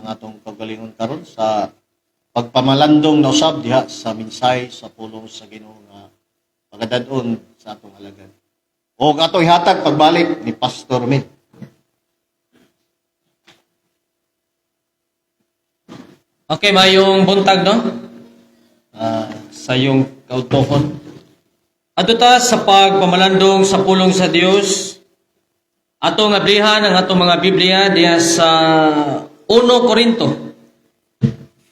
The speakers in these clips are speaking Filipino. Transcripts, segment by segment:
ang atong kagalingon karon sa pagpamalandong na usab diha sa minsay sa pulong sa Ginoo nga pagadad-on sa atong alagad. O atong ihatag pagbalik ni Pastor Mid. Okay, mayong buntag, no? Sa iyong kautohon. Ato ta sa pagpamalandong sa pulong sa Dios. Atong ablihan ang atong mga Biblia diya sa 1 Corinto.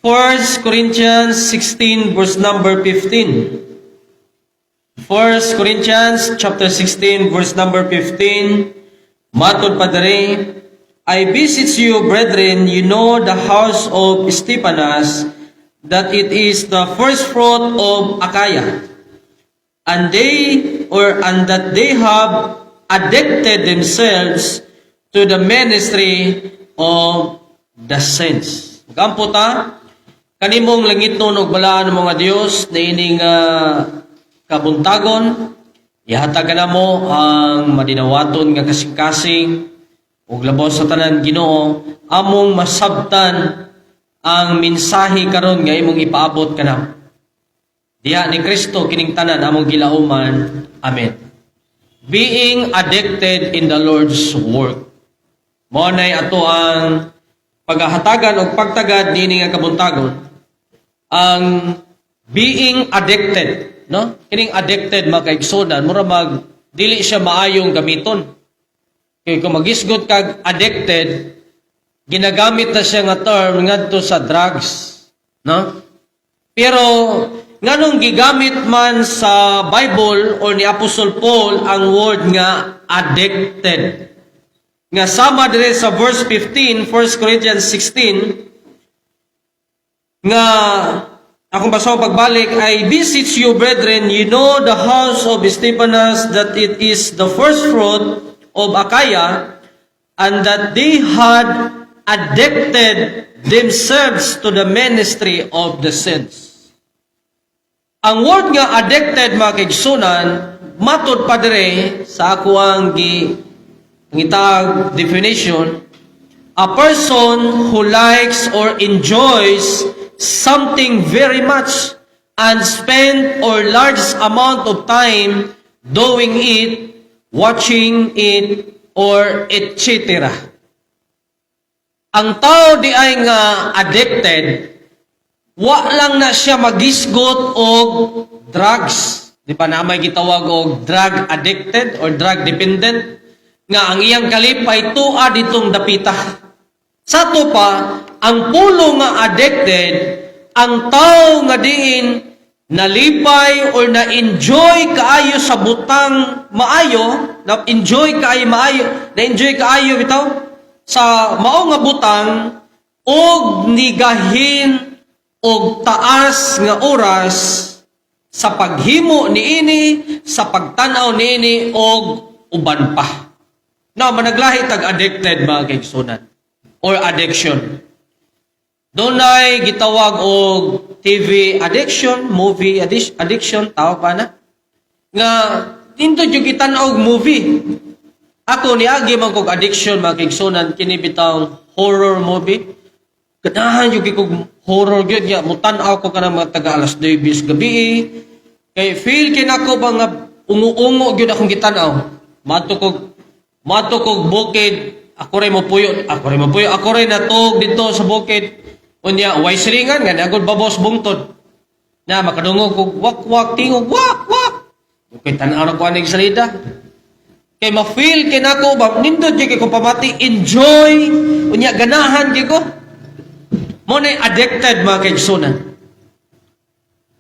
1 Corinthians 16 verse number 15. 1 Corinthians chapter 16 verse number 15. Matod pa diri, I beseech you, brethren, you know the house of Stephanas, that it is the first fruit of Achaia, and that they have addicted themselves to the ministry of the saints. Kampo ta, kanimong langit nun og balaan ng mga Dios na ining kabuntagon, ihatagan na mo ang madinawaton nga kasing-kasing ug labaw sa tanan Ginoo, among masabtan ang mensahe karon nga imong ipaabot kanamo. Diha ni Kristo kining tanan among gilauman. Amen. Being addicted in the Lord's work. Mao nay ato ang paghahatagan o pagtagad niini nga kabuntagon. Ang being addicted, no? Kining addicted makaigsunan, mura mag dili siya maayong gamiton. Kaya kung magisgot kag addicted, ginagamit na siya nga term ngadto sa drugs, no? Pero nganong gigamit man sa Bible o ni Apostle Paul ang word nga addicted. Nga sama dire sa verse 15, 1 Corinthians 16, nga akong basaw pagbalik, I beseech you, brethren, you know the house of Stephanas, that it is the first fruit of Achaia, and that they had addicted themselves to the ministry of the saints. Ang word nga addicted, mga kaigsunan, matod pa dire sa ako ang ngitag definition, a person who likes or enjoys something very much and spend or large amount of time doing it, watching it, or etc. Ang tao di ay nga addicted, wa lang na siya magisgot og drugs. Di pa na may gitawag og drug addicted or drug dependent, nga ang iyang kalipay tua ditong dapita. Sa to pa, ang pulo nga addicted, ang tao nga diin nalipay or na-enjoy kaayo sa butang maayo, na-enjoy kaayo bitaw sa mao nga butang og nigahin og taas nga oras sa paghimo niini, sa pagtanaw niini og uban pa. Now, managlahi tag addicted mga kaigsunan or addiction. Doon ay gitawag og TV addiction, movie addiction, tawag pa na. Nga, dito yung kitanaw og movie. Ako niagi man kog addiction, mga kaigsunan, kinibitang horror movie. Ganahan yung kikog horror gyud nga, mutanaw ko ka ng mga taga alas 9 gabi. Kay feel kinako ba nga ungu-ungo gyud akong gitanaw. Mato kog bukid, ako rin mapuyo, ako rin natog dito sa bukid. Unya, way siringan nga, nagod babos bungtod. Na, makadungog kog wak-wak, tingog, wak-wak. Okay, tanaw ko aning salida. Kay ma-feel kinako ba, nindot yung kung pamati, enjoy, unya, ganahan ko. Mo na addicted mga kaigsunan.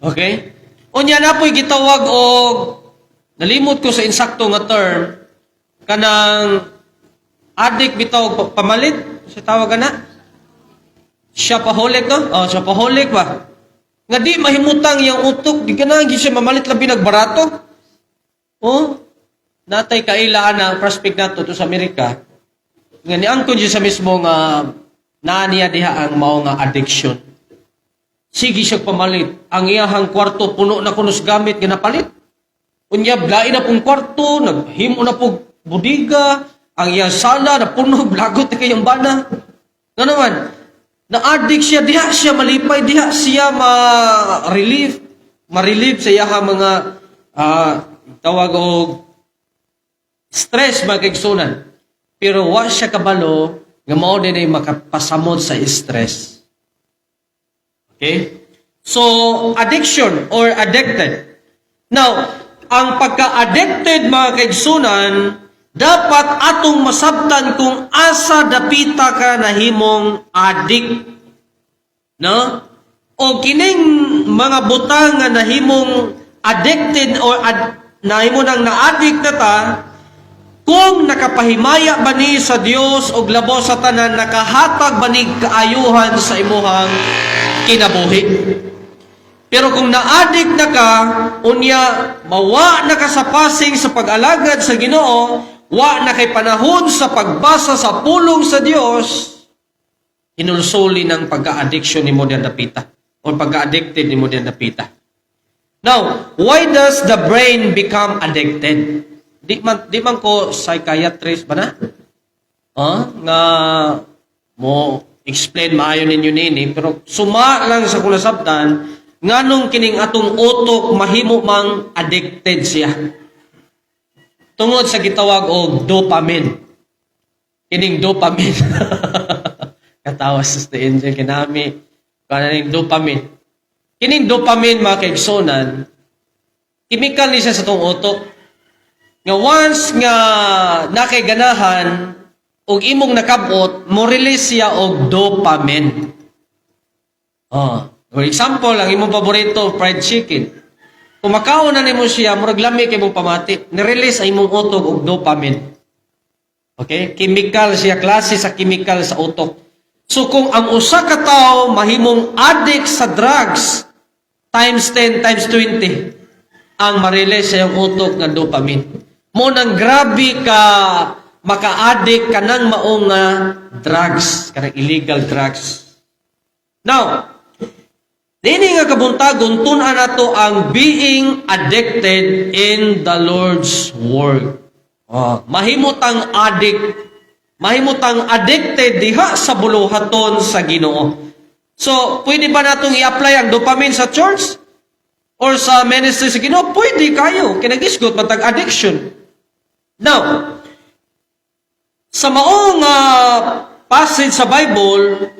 Okay? Unya na po'y gitawag o nalimot ko sa insakto nga term kanang addict bitaw pamalit sa tawag na shopaholic no? Oh, shopaholic ba? Nga di mahimutang yung utok, di ka na siya mamalit labi nagbarato. Oh, natay kailaan na prospect nato to sa Amerika. Nga niangkon siya sa mismo nga naaniya diha ang mao nga addiction. Sige siya pamalit. Ang iyahang kwarto puno na kunos gamit ginapalit. Unya lain na pong kwarto, naghimo na pong budiga, ang iyang sala na puno blagot na kayong bana. Nga naman, Na-addict siya, diha siya malipay, diha siya ma-relieve sa iya mga tawag o stress mga kaigsunan. Pero wa siya kabalo nga mao din ay makapasamot sa stress. Okay? So, addiction or addicted. Now, ang pagka-addicted mga kaigsunan, dapat atong masabtan kung asa dapita ka nahimong addict. No? O kining mga butang nga nahimong addicted or nahimo nang na-addict na ta, kung nakapahimaya ba ni sa Dios o labo sa tanan, nakahatag ba ni kaayuhan sa imuhang kinabuhi. Pero kung na-addict na ka, unya, mawa na ka sa passing sa pag-alagad sa Ginoo, wa na kay panahon sa pagbasa sa pulong sa Dios, hinulsuli ng pagka-addiction ni mo diyan napita o pagka-addicted ni mo diyan napita. Now, why does the brain become addicted? Di man ko psychiatrist ba na? Nga mo explain maayo ninyo nini, pero suma lang sa kulasabtan, nganong kining atong utok mahimo mang addicted siya. Tungod sa gitawag og dopamine. Kining dopamine. Katawa sa angel kinami kaning dopamine. Kining dopamine mga kaigsonan, chemical ni siya sa tong utok. Nga once nga nakay ganahan og imong nakabot, mo release siya og dopamine. For example, ang imong paborito fried chicken. Kung makaon na nimo siya, murag lami kay mong pamati, ni-release ay imong utok og dopamine. Okay? Chemical siya, klase sa chemical sa utok. So kung ang usa ka tawo mahimong addict sa drugs, times 10, times 20, ang ma-release sa iyong utok nga dopamine. Mo nang grabe ka maka-addict ka ng maong drugs, kanang illegal drugs. Now, nini nga kabuntagon, tun-an nato ang being addicted in the Lord's Word. Mahimutang addict, mahimutang addicted diha sa buluhaton sa Ginoo. So, pwede ba natong i-apply ang dopamine sa church? Or sa ministry sa Ginoo? Pwede kayo. Kinagisgot matag addiction. Now, sa maong passage sa Bible,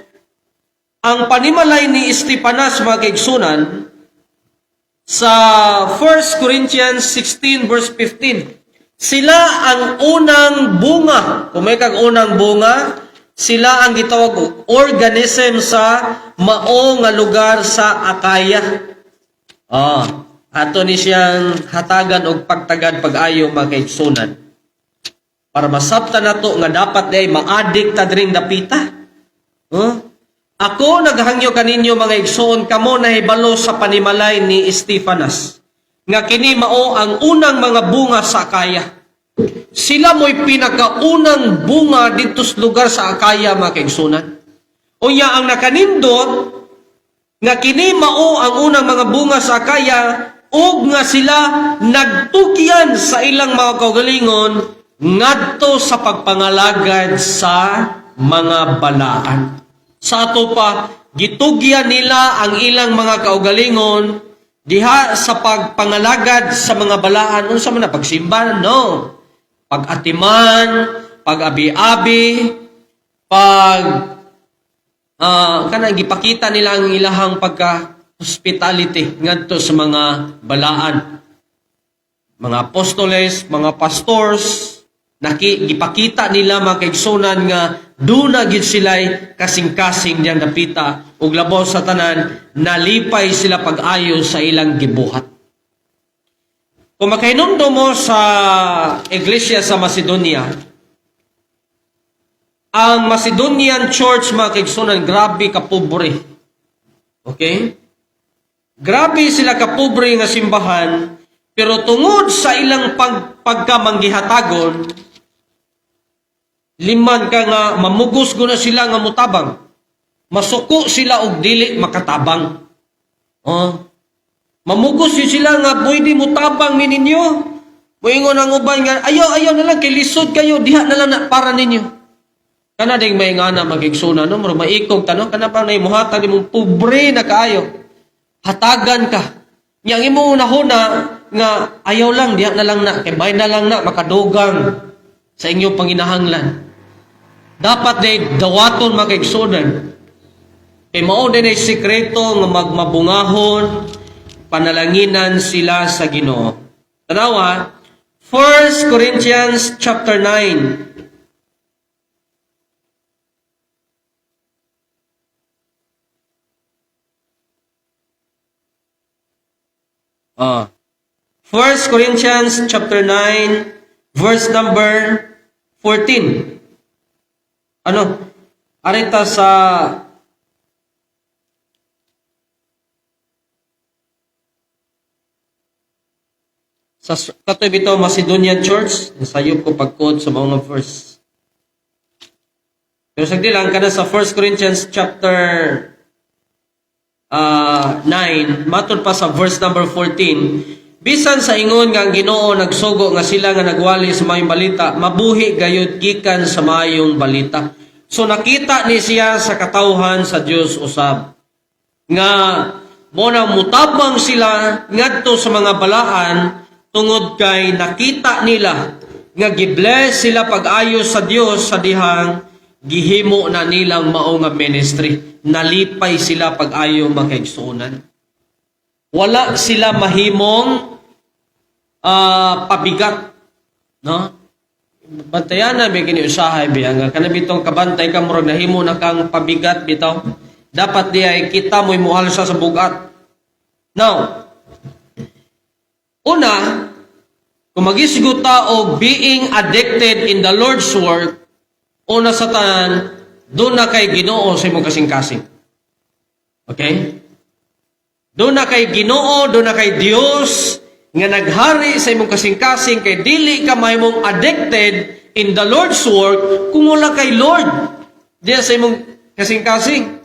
ang panimalay ni Estefanas mga kaigsunan sa 1 Corinthians 16 verse 15. Sila ang unang bunga. Kung may kag unang bunga, sila ang gitawag og organism sa mao nga lugar sa Akaya. Ato ni siyang hatagan og pagtagad pag-ayo mga kaigsunan. Para masabtan nato nga dapat day ma-addict ta dring dapita. Ako naghangyo kaninyo mga igsoon kamo nahibalo sa panimalay ni Estefanas nga kini mao ang unang mga bunga sa Akaya. Sila mo'y pinakaunang bunga dito sa lugar sa Akaya mga kaigsunan. Unya ang nakanindot nga kini mao ang unang mga bunga sa Akaya ug nga sila nagtukyan sa ilang mga kaugalingon ngadto sa pagpangalagad sa mga balaan. Sa ato pa, gitugyan nila ang ilang mga kaugalingon diha sa pagpangalagad sa mga balaan. Unsa man na pagsimba? No. Pag-atiman, pag-abi-abi, kanang gipakita nila ang ilahang pagka-hospitality ngadto sa mga balaan. Mga apostoles, mga pastors, gipakita nila mga kaigsunan nga duna gid sila'y kasing-kasing diyang napita ug labaw sa tanan nalipay sila pag-ayo sa ilang gibuhat. Kung makahinumdum mo sa iglesia sa Macedonia, ang Macedonian Church mga kaigsunan grabe kapobre. Okay? Grabe sila kapobre nga simbahan, pero tungod sa ilang pagkamanggihatagon, liman ka nga mamugos ko na sila nga mutabang. Masuko sila og dili makatabang. Mamugos yun sila nga pwede mutabang ni ninyo. Moingon ang uban nga ayaw na lang kay lisod kayo diha na lang na para ninyo. Kana ding may nga na magigsuna, no? Muro maikog tanong, kana pa na imuhatag imong pobre na kaayo. Hatagan ka. Yang imo unahuna nga ayaw lang, diya na lang na, kay bay na lang na, makadugang sa inyong panginahanglan. Dapat day dawaton magigsunan. Kay mao din ay sikreto nga magmabungahon, panalanginan sila sa Ginoo. Tanawa, 1 Corinthians chapter 9. 1 Corinthians chapter 9 verse number 14. Ano? Arita sa katoy bito Macedonian Church, nasayop ko pagkod sa mga verse. Pero sagdi lang kada sa 1 Corinthians chapter 9, matod pa sa verse number 14, bisan sa ingon nga ang Ginoo nagsugo nga sila nga nagwali sa mayong balita, mabuhi gayud gikan sa mayong balita. So nakita ni siya sa katawhan sa Dios usab nga mo nang mutabang sila ngadto sa mga balaan tungod kay nakita nila nga gibless sila pag-ayo sa Dios sa dihang gihimo na nilang mao nga ministry. Nalipay sila pag-ayo makaigsuonan. Wala sila mahimong pabigat, no? Bantayan na may kiniusahay biya nga kanabitong kabantay ka murag nahimo na kang pabigat bitaw. Dapat di ay kita mo'y muhal sa bugat. Now, una, kung magisiguta o being addicted in the Lord's work, una sa tanan, doon na kay Ginoo sa imong kasing-kasing. Okay? Doon na kay Ginoo, doon na kay Dios nga naghari sa imong kasing-kasing kay dili ka mahimong addicted in the Lord's work kung wala kay Lord diya sa imong kasing-kasing.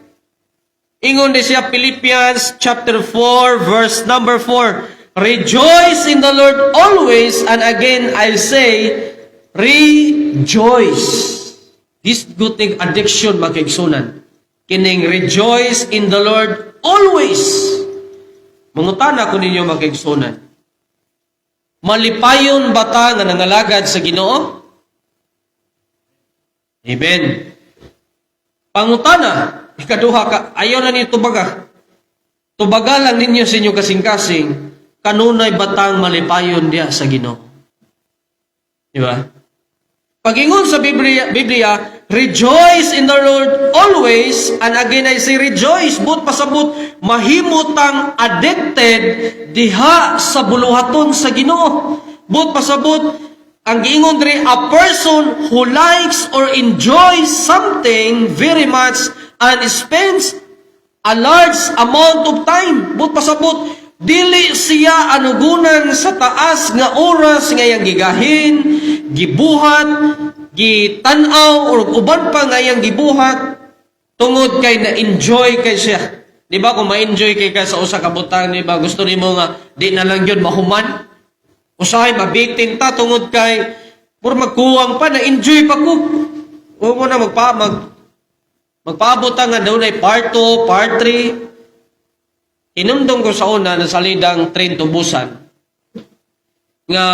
Ingon di siya Philippians chapter 4 verse number 4. Rejoice in the Lord always, and again I say rejoice. This good thing addiction makigsunan. Kining rejoice in the Lord always. Mangutana ko ninyo makigsunan. Malipayon bata nga nangalagad sa Ginoo? Amen. Pangutana, ikaduha ka, ayaw na ninyo tubaga. Tubaga lang ninyo sa inyo kasing-kasing, kanunay batang malipayon diya sa Ginoo. Di ba? Pag-ingon sa Biblia, rejoice in the Lord always, and again I say rejoice, but pasabot, mahimutang addicted diha sa buluhaton sa Ginoo. But pasabot, ang giingon diri, a person who likes or enjoys something very much and spends a large amount of time. But pasabot, dili siya anugunan sa taas nga oras nga yang gigahin, gibuhat, gitanaw, or uban pa nga yang gibuhat, tungod kay na-enjoy kay siya. Di ba kung ma-enjoy kay ka sa usa ka butang, di ba gusto nimo nga di na lang yun mahuman? Usahay mabitin ta tungod kay pur magkuwang pa, na-enjoy pa ko. Huwag mo na magpaabot nga daw na part 2, part 3. Inumdong ko sa una na salidang train to Busan nga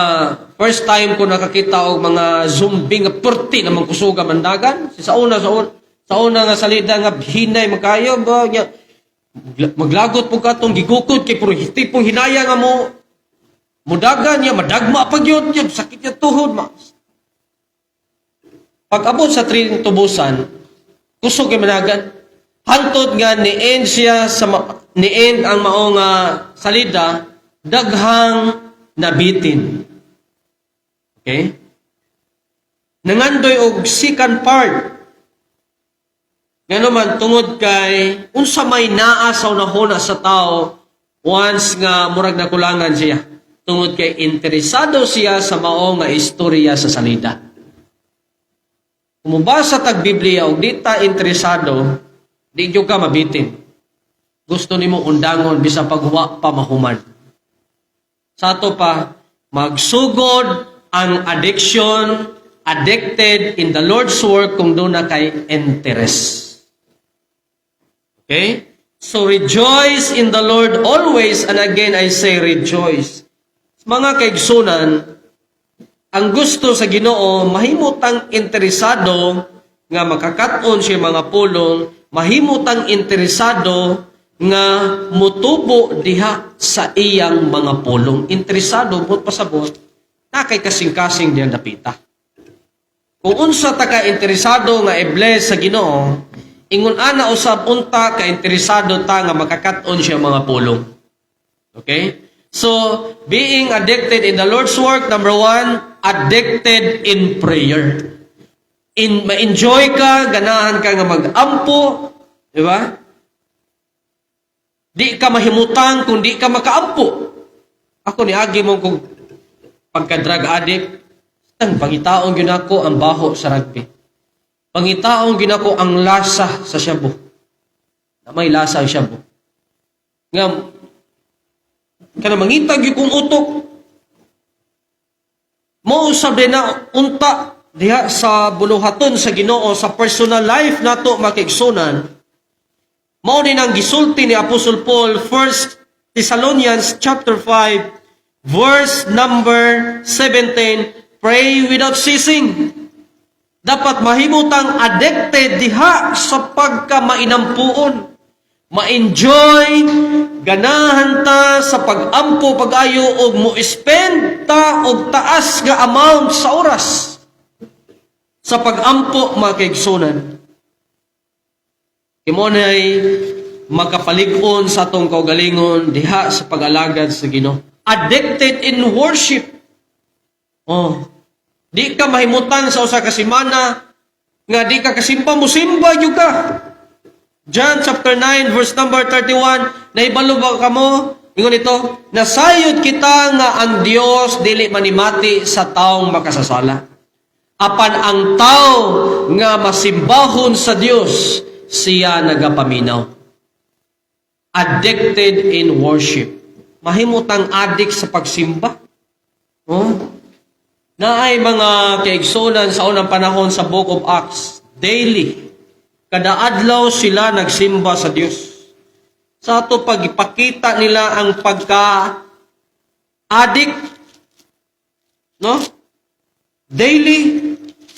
first time ko nakakita og mga zombie nga perti na kusuga mandagan. Sa una nga salida nga hinay makayo ba nya maglagot po katong gigukod kay puro tipong hinaya nga mo mudagan niya madagma pag yun niya sakit niya tuhod ma. Pag-abot sa train to Busan, kusog kay managan. Hantod nga ni-end siya sa ni-end ang mao nga salida daghang nabitin. Okay? Nangandoy og second part. Ngano man tungod kay unsa may naa sa unahuna sa tao once nga murag nakulangan siya. Tungod kay interesado siya sa mao nga istorya sa salida. Kung mabasa tag Biblia og di ta interesado, di jud ka mabitin. Gusto nimo undangon bisa pagwa pa mahuman. Sa ato pa, magsugod ang addiction addicted in the Lord's work kung doon na kay interest. Okay? So rejoice in the Lord always, and again I say rejoice. Mga kaigsunan, ang gusto sa Ginoo mahimutang interesado nga makakat-on siya mga pulong, mahimutang interesado nga mutubo diha sa iyang mga pulong. Interesado mo pasabot na kay kasing-kasing diyan dapita. Kung unsa ta ka interesado nga i-bless sa Ginoo, ingon ana usab unta ka interesado ta nga makakat-on siya mga pulong. Okay? So, being addicted in the Lord's work, number 1, addicted in prayer. Ma-enjoy ka, ganahan ka nga mag-ampo, di ba? Di ka mahimutang kung di ka makaampo. Ako niagi mo kung pagka-drug addict, pangitaong yun ako ang baho sa rugby. Pangitaong yun ako ang lasa sa shabu. Na may lasa ang shabu. Nga, kana mangitag yung kong utok. Mo sabi na unta diha sa buluhaton sa Ginoo sa personal life nato makigsunan. Mao din ang gisulti ni Apostle Paul, 1 Thessalonians chapter 5 verse number 17, pray without ceasing. Dapat mahimutang addicted diha sa pagka mainampuon. Ma-enjoy, ganahan ta sa pag-ampo, pag-ayo, og mo-spend ta og taas nga amount sa oras sa pag-ampo mga kaigsunan. Imonay makapalig-on sa atong kaugalingon diha sa pag-alagad sa Ginoo. Addicted in worship. Oh, di ka mahimutan sa usa ka semana nga di ka kasimba mo simba gyud ka. John chapter 9 verse number 31, naibalo ba kamo? Ingon ito, nasayod kita nga ang Dios dili manimati sa taong makasasala. Apan ang tao nga masimbahon sa Dios, siya nagapaminaw. Addicted in worship. Mahimutang addict sa pagsimba. Oh? Naay mga kaigsunan sa unang panahon sa Book of Acts, daily. Kada adlaw sila nagsimba sa Dios. Sa ato pagipakita nila ang pagka-addict, no? Daily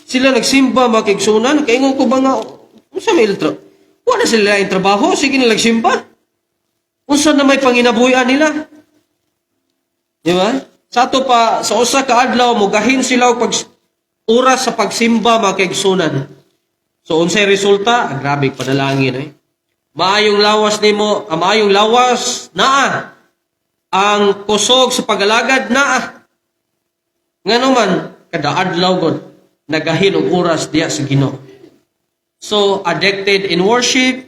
sila nagsimba mga kaigsunan. Kaingon ko ba nga, unsa may iltra? Wala sila yung trabaho, sige nila nagsimba. Unsa na may panginabuhian nila? Di ba? Sa ato pa, sa usa ka adlaw, mugahin sila og oras sa pagsimba mga kaigsunan. So, unsay resulta? Grabe, panalangin eh. Maayong lawas nimo, maayong lawas, naa. Ang kusog sa pagalagad, naa. Nga naman, kada adlaw god, nagahin og oras diya sa Ginoo. So, addicted in worship,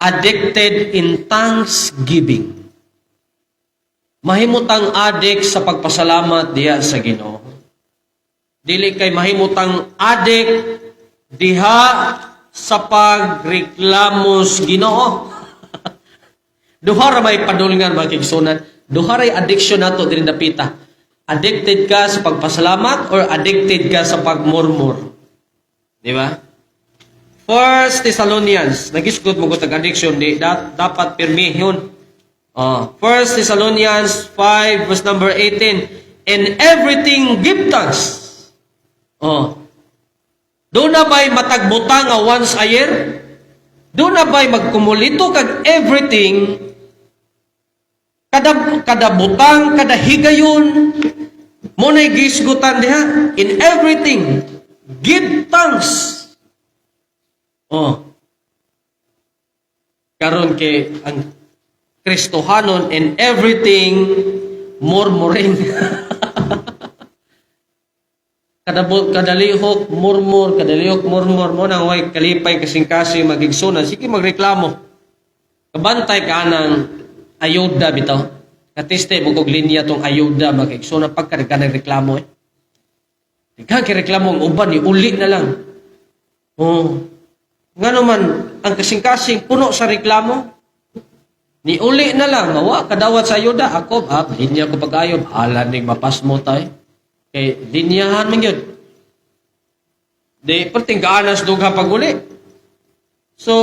addicted in thanksgiving. Mahimutang addict sa pagpasalamat diya sa Ginoo. Dili kay mahimutang addict diha sa pagreklamo sa Ginoo. Duha ra may padulngan mga kaigsunan. Duha ray addiction nato diri dapita. Addicted ka sa pagpasalamat or addicted ka sa pagmurmur. Di ba? 1 Thessalonians, nagisgot mo ko tag addiction, di dapat pirmihon. 1 Thessalonians 5 verse number 18, in everything give thanks. Doon na ba'y matagbutang nga once a year? Doon na ba'y magkumulito kag everything? Kada butang, kada higayon, mo na'y gisgutan diha. In everything, give thanks. Karon kay ang Kristohanon, in everything, murmuring. Kadalihok, murmur, mo nang way kalipay kasing-kasing magigsunan. Sige, magreklamo. Kabantay ka ng ayuda bitaw. Katiste mo kong linya tong ayuda magigsunan pagka ng reklamo eh. Reklamo ang uban, uli na lang. Nga naman, ang kasing-kasing puno sa reklamo, ni uli na lang, mawa, kadawat sa ayuda, ako, linya ko pag-ayod, ala ning mapas mo tayo. Kay linyahan man yun. Di perting kaanas dugha paguli. So,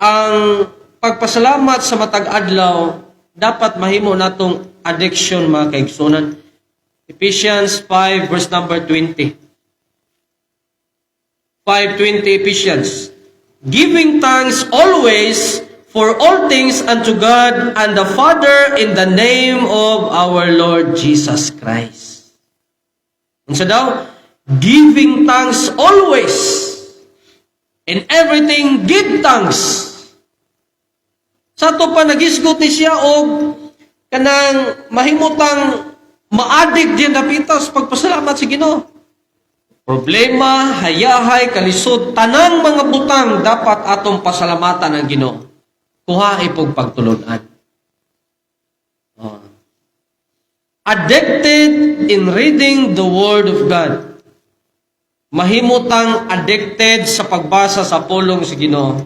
ang pagpasalamat sa matag adlaw dapat mahimo natong addiction mga kaigsunan. Ephesians 5 verse number 20. 5:20 Ephesians. Giving thanks always for all things unto God and the Father in the name of our Lord Jesus Christ. Unsa daw? Giving thanks always. In everything, give thanks. Sa to pa nagisgot ni siya og kanang mahimutang maadik diyan dapita sa pagpasalamat sa Ginoo. Problema, hayahay, kalisod, tanang mga butang dapat atong pasalamatan ang Ginoo. Kuha ipog pagtulunan. Addicted in reading the Word of God. Mahimutang addicted sa pagbasa sa pulong sa Ginoo.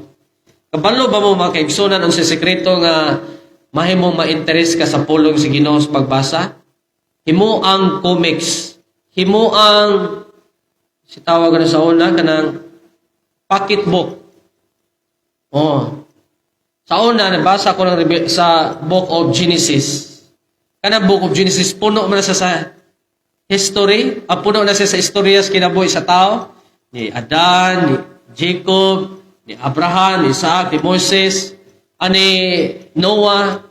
Kabalo ba mo mga kaigsunan ang sekreto nga mahimong ma-interest ka sa pulong sa Ginoo sa pagbasa? Himo ang comics. Himo ang sitawag na sa una kanang pocketbook. Sa una nabasa ko sa Book of Genesis. Kanang Book of Genesis puno man sa history, puno na siya sa istoryas kinabuhi sa tao ni Adan, ni Jacob, ni Abraham, ni Isaac, ni Moses, ani Noah.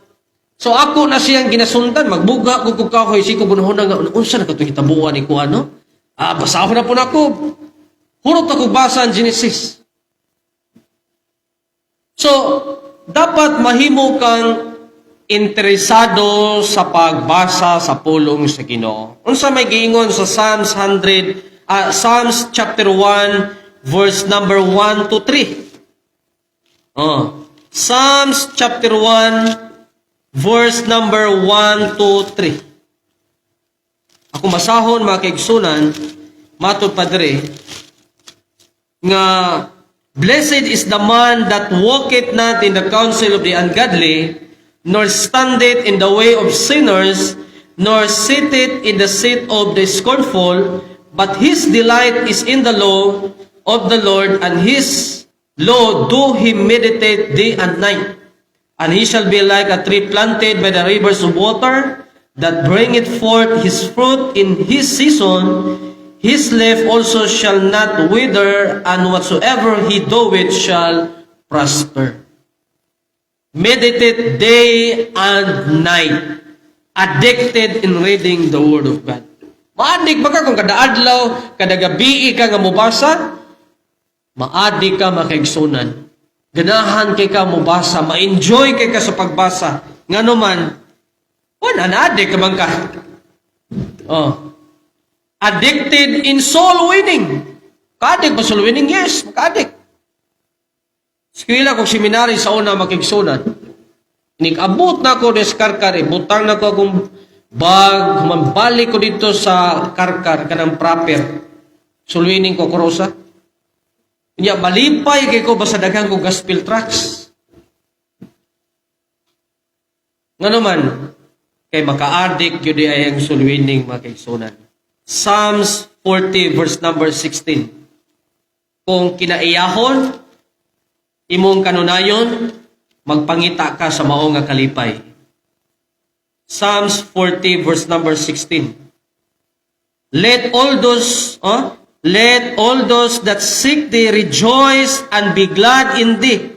So ako na siyang ginasundan, magbuga ko kahoy si ko gunahon nga unsa na katong hitabuan ni ko ano? Basahon na po na ako. Hurot ako basa ang Genesis. So, dapat mahimo kang interesado sa pagbasa sa pulong sa Ginoo. Unsa may giingon sa Psalms chapter 1 verse number 1 to 3. Psalms chapter 1 verse number 1 to 3. Ako masahon mga kaigsunan, matod padre, nga blessed is the man that walketh not in the counsel of the ungodly, nor standeth in the way of sinners, nor sitteth in the seat of the scornful, but his delight is in the law of the Lord, and his law do he meditate day and night. And he shall be like a tree planted by the rivers of water, that bringeth forth his fruit in his season. His leaf also shall not wither, and whatsoever he doeth shall prosper. Meditate day and night, addicted in reading the Word of God. Maadik ba ka kung kada adlaw, kada gabi ka nga mubasa? Maadik ka makaigsunan. Ganahan kay ka mubasa, ma-enjoy kay ka sa pagbasa. Nga naman, wala na adik ka man ka. Addicted in soul winning. Ka-addict ba soul winning? Yes, maka-addict. Skwila kong seminary sa una makigsunan. Inig-abot na ako des karkar, butang na ko akong bag, mambalik ko dito sa karkar, kanang proper. Soul winning ko kurosa. Kanya, malipay kay ko basta daghang ko gospel tracks. Nga naman, kay maka-addict yun ay ang soul winning makigsunan. Psalms 40 verse number 16. Kung kinaiyahon, imong kanunayon, magpangita ka sa mao nga kalipay. Psalms 40 verse number 16. Let all those that seek thee rejoice and be glad in thee.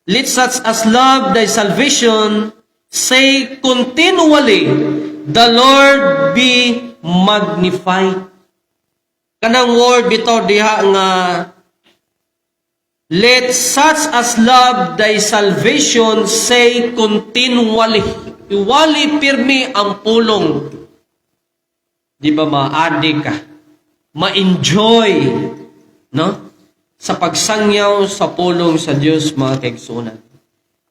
Let such as love thy salvation say continually, the Lord be magnified. Kanang word bitaw diha nga let such as love thy salvation say continually. Iwali pirmi ang pulong. Di ba ma-addict ka? Ma-enjoy, no? Sa pagsangyaw sa pulong sa Diyos mga kaigsunan.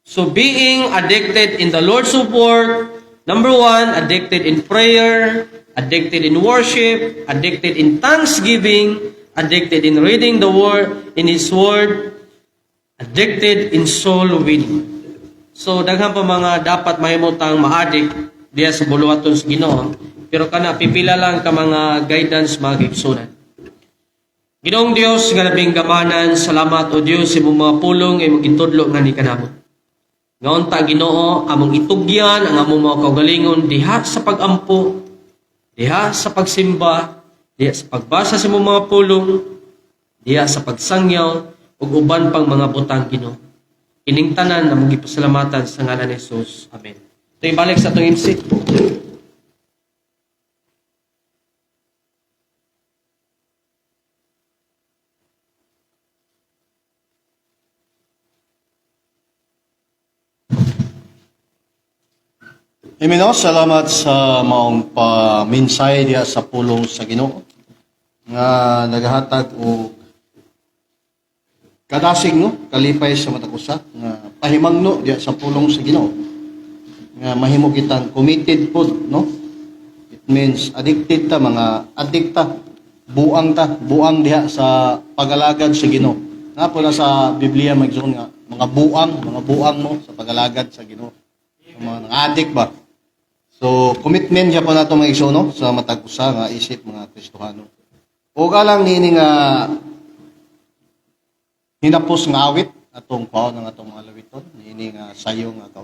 So being addicted in the Lord's work, number 1, addicted in prayer, addicted in worship, addicted in thanksgiving, addicted in reading the Word, in His Word, addicted in soul winning. So, daghang pa mga dapat mahimutang ma-addict diya sa buluhaton sa Ginoo. Pero kana, pipila lang ka mga guidance, mga kaigsunan. Ginoong Dios nga labing gamanan, salamat o Dios sa imong mga pulong ay magitudlo nga ni kanamo. Ngaon ta Ginoo among itugyan ang among mga kaugalingon diha sa pagampo, diha sa pagsimba, diha sa pagbasa sa imong mga pulong, diha sa pagsangyaw ug uban pang mga butang Ginoo. Kining tanan namong gipasalamatan sa ngalan ni Jesus. Amen. Ito balik sa atong MC. Amen. Salamat sa maong paminsay diha sa pulong sa Ginoo nga nagahatag og kadasig no kalipay sa matag usa nga pahimangno diha sa pulong sa Ginoo nga mahimo kitang committed pod no. It means addicted ta, mga adikta, buang diha sa pagalagad sa Ginoo. Nga po na sa Biblia magsuon nga mga buang mo sa pagalagad sa Ginoo. Mga addict ba? So, commitment siya po na ito mga iso, no? Sa matag usa nga isip mga Kristohano. O galang nini nga hinapos nga awit atong paon ng atong mga lawiton, nini nga sayo nga